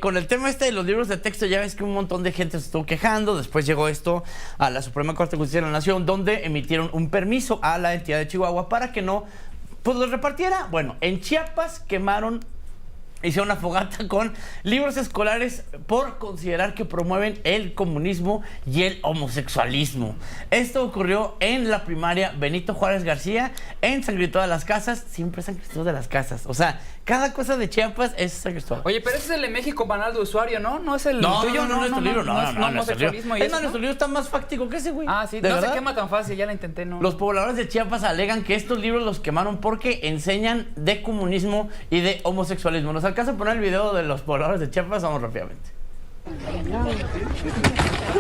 con el tema de los libros de texto, ya ves que un montón de gente se estuvo quejando. Después llegó esto a la Suprema Corte de Justicia de la Nación, donde emitieron un permiso a la entidad de Chihuahua para que no pues los repartiera. Bueno, en Chiapas hicieron una fogata con libros escolares por considerar que promueven el comunismo y el homosexualismo. Esto ocurrió en la primaria Benito Juárez García, en San Cristóbal de las Casas. Siempre San Cristóbal de las Casas. O sea, cada cosa de Chiapas es San Cristóbal. Oye, pero ese es el de México Banal de Usuario, ¿no? No es el tuyo, no, nuestro libro, no, homosexualismo y eso, ¿no? Nuestro libro está más fáctico que ese, güey. Ah, sí, ¿De no verdad? se quema tan fácil, ya la intenté, ¿no? Los pobladores de Chiapas alegan que estos libros los quemaron porque enseñan de comunismo y de homosexualismo. ¿Nos alcanza a poner el video de los pobladores de Chiapas? Vamos rápidamente.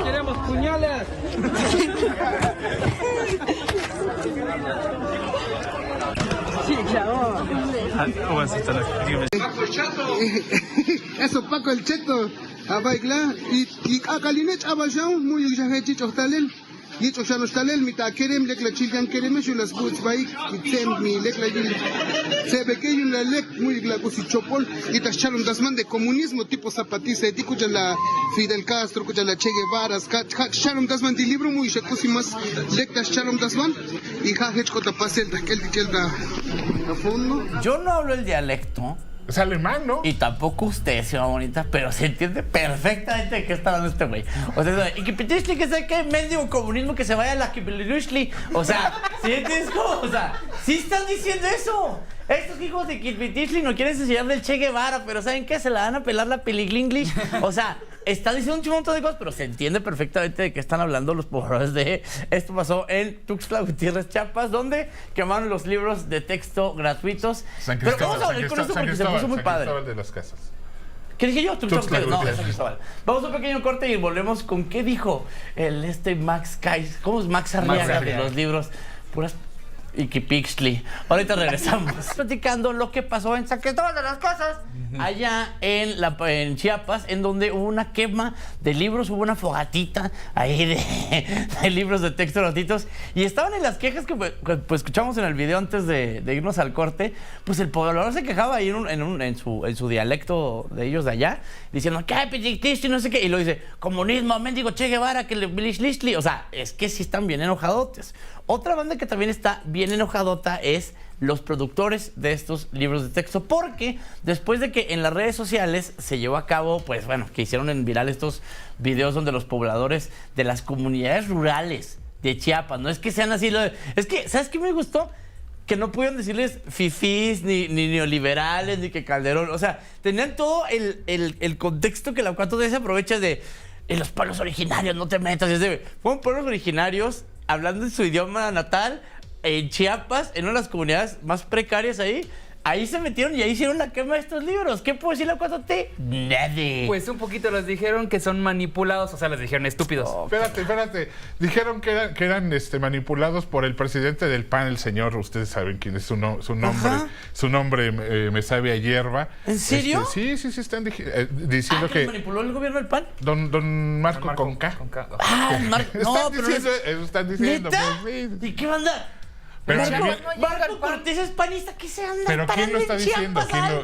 ¡Queremos puñales! Sí, chavo. Eso Paco el Cheto, a bailar y a Calinech a Bajau, muy jahechi chostalel. Y chostalel mi ta kerem lek la chilgan kerem yo las boots bike y tem mi lek la yil. Se ve que la lek muy la cusichopol y tacharon dasman de comunismo tipo zapatista y tico la Fidel Castro, cuya la Che Guevara, tacharon dasman de libro muy shakusimas lek tacharon dasman y jahech kota pasel aquel da a fondo. Yo no hablo el dialecto. Es alemán, ¿no? Y tampoco usted, señora bonita, pero se entiende perfectamente de qué está hablando este güey. O sea, y que pitishli, que sé qué, mendigo comunismo, que se vaya a la Kipilushli. O sea, ¿sí entiendes cómo? O sea, sí están diciendo eso. Estos hijos de Kipitisli no quieren enseñar del Che Guevara, pero ¿saben qué? Se la van a pelar la peligliglish. O sea, están diciendo un montón de cosas, pero se entiende perfectamente de qué están hablando los pobladores de... Esto pasó en Tuxtla Gutiérrez, Chiapas, donde quemaron los libros de texto gratuitos. Pero vamos a hablar con esto porque se puso muy padre. San Cristóbal de las Casas. ¿Qué dije yo? Tuxtla No, Gutiérrez. San Cristóbal. Vamos a un pequeño corte y volvemos con qué dijo Max Kais. ¿Cómo es Max Arriaga de los libros? Puras Ikipixli. Ahorita regresamos. Platicando lo que pasó en San Cristóbal de las Casas, allá en Chiapas, en donde hubo una quema de libros, hubo una fogatita ahí de libros de texto gratuitos. Y estaban en las quejas que pues escuchamos en el video antes de irnos al corte. Pues el poblador se quejaba ahí en su dialecto de ellos de allá, diciendo que y no sé qué. Y lo dice, comunismo, mendigo Che Guevara, que le bilishli. O sea, es que sí están bien enojadotes. Otra banda que también está bien enojadota es los productores de estos libros de texto, porque después de que en las redes sociales se llevó a cabo, pues bueno, que hicieron en viral estos videos donde los pobladores de las comunidades rurales de Chiapas, no es que sean así, es que, ¿sabes qué me gustó? Que no pudieron decirles fifís, ni neoliberales, ni que Calderón, o sea, tenían todo el contexto que la 4T se aprovecha de en los pueblos originarios, no te metas, fueron pueblos originarios hablando en su idioma natal, en Chiapas, en una de las comunidades más precarias ahí se metieron y ahí hicieron la quema de estos libros. ¿Qué puedo decir la 4T? Nada. Pues un poquito les dijeron que son manipulados, o sea, les dijeron estúpidos. Oh, Espérate. Dijeron que eran manipulados por el presidente del PAN, el señor, ustedes saben quién es su nombre. Ajá. Su nombre me sabe a hierba. ¿En serio? Sí, están diciendo que... ¿Manipuló el gobierno del PAN? Don Marco con K. Están diciendo. Pues, sí. ¿Y qué banda? Pero Marco Cortés es panista, ¿qué se anda? Pero ¿quién lo está diciendo?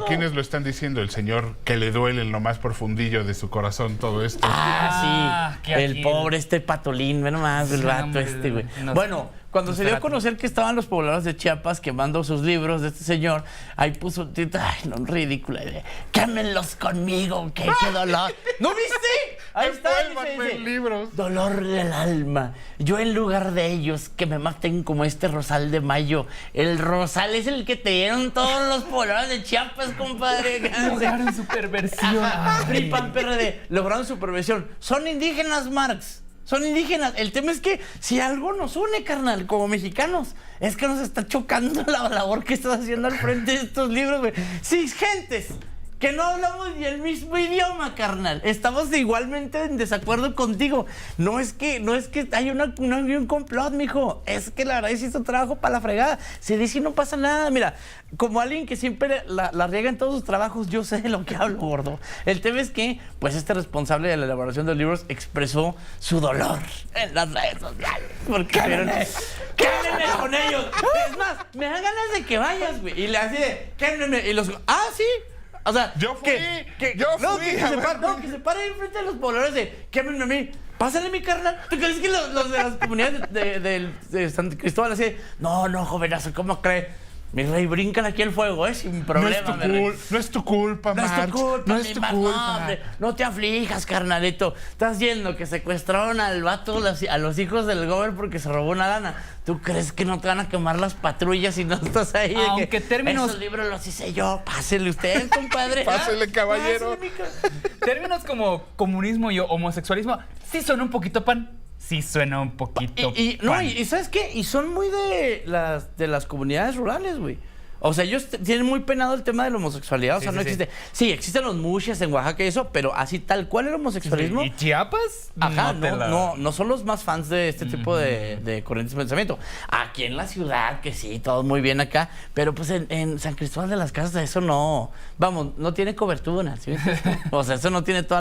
¿Quiénes lo están diciendo? El señor que le duele en lo más profundillo de su corazón todo esto. Sí. El pobre Patolín, ve nomás, el vato güey. Bueno, cuando se dio a conocer que estaban los pobladores de Chiapas quemando sus libros de este señor, ahí puso un título, ridícula idea. Quémenlos conmigo, qué dolor. ¿No viste? Ahí está, dice, libros. Dolor del alma. Yo en lugar de ellos, que me maten como este Rosal de Mayo. El Rosal es el que te dieron todos los pobladores de Chiapas, compadre. Lograron su perversión. PRI, PAN, PRD, lograron su perversión. Son indígenas, Marx. Son indígenas. El tema es que si algo nos une, carnal, como mexicanos, es que nos está chocando la labor que estás haciendo al frente de estos libros, güey. Sí, gentes que no hablamos ni el mismo idioma, carnal. Estamos igualmente en desacuerdo contigo. No es que hay un complot, mijo. Es que la verdad es que hizo trabajo para la fregada. Se dice y no pasa nada. Mira, como alguien que siempre la riega en todos sus trabajos, yo sé de lo que hablo, gordo. El tema es que, pues, este responsable de la elaboración de los libros expresó su dolor en las redes sociales. Porque quédenme con ellos. Es más, me dan ganas de que vayas, güey. Y le así de, quédenme. Y los, sí. O sea, Yo fui, yo no, fui, que a se ver. pare, no, que se pare enfrente de los pobladores de quémenme a mí. Pásale mi carnal. ¿Tú crees que los de las comunidades de San Cristóbal así? No, jovenazo, ¿cómo cree? Mi rey, brincan aquí el fuego, sin problema. No es tu culpa, no es March. tu culpa, No es tu mi culpa. hombre. No te aflijas, carnalito. Estás viendo que secuestraron al vato, a los hijos del gober porque se robó una lana. ¿Tú crees que no te van a quemar las patrullas si no estás ahí? Aunque términos... Esos libros los hice yo. Pásele usted, compadre. Pásele, caballero. Términos como comunismo y homosexualismo sí suena un poquito pan. Sí suena un poquito pan. Y ¿sabes qué? Y son muy de las comunidades rurales, güey. O sea, ellos tienen muy penado el tema de la homosexualidad. O sea, no existe. Sí, existen los muxias en Oaxaca y eso, pero así tal cual el homosexualismo. ¿Y Chiapas? Ajá, no son los más fans de este tipo de corrientes de pensamiento. Aquí en la ciudad, que sí, todo muy bien acá, pero pues en San Cristóbal de las Casas eso no, vamos, no tiene cobertura, ¿sí? O sea, eso no tiene toda